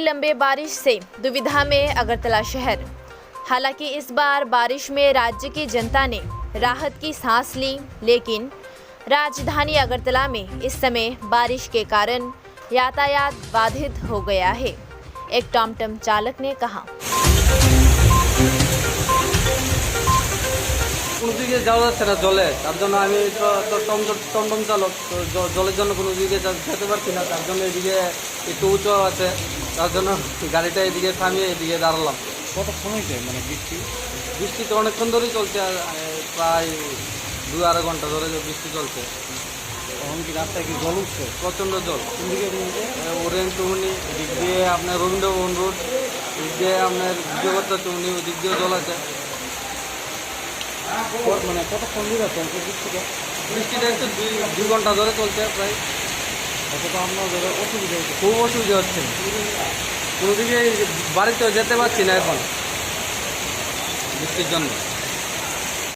लंबे बारिश से दुविधा में अगरतला शहर। हालांकि इस बार बारिश में राज्य की जनता ने राहत की सांस ली, लेकिन राजधानी अगरतला में इस समय बारिश के कारण यातायात बाधित हो गया है। एक टॉमटम चालक ने कहा, কোনো দিকে যাওয়া যাচ্ছে না জলে, তার জন্য আমি তো টমটম চালক, তো জলের জন্য কোনো দিকে যেতে পারছি না। তার জন্য এদিকে একটু উঁচু আছে, তার জন্য গাড়িটা এদিকে থামিয়ে এদিকে দাঁড়ালাম। কতক্ষণ হয়েছে মানে বৃষ্টি তো অনেকক্ষণ ধরেই চলছে, প্রায় 2-2.5 ঘন্টা ধরে বৃষ্টি চলছে। তখন কি রাস্তায় কি জল উঠছে? প্রচণ্ড জল। কোন দিকে বলতে? ওরেন চৌমনি, এদিক দিয়ে আপনার রবীন্দ্রভবন রোড, এদিক দিয়ে আপনার বিজয়গত্তা চৌমনি, ওদিক দিয়েও জল আছে। মানে কতক্ষণ ধরে চলছে বৃষ্টিটা? বৃষ্টিটা একটু 2 ঘন্টা ধরে চলছে প্রায়। অতটা আপনাদের অসুবিধা হচ্ছে? খুব অসুবিধা হচ্ছে, কোনো দিকে বাড়িতেও যেতে পারছি না এখন বৃষ্টির জন্য।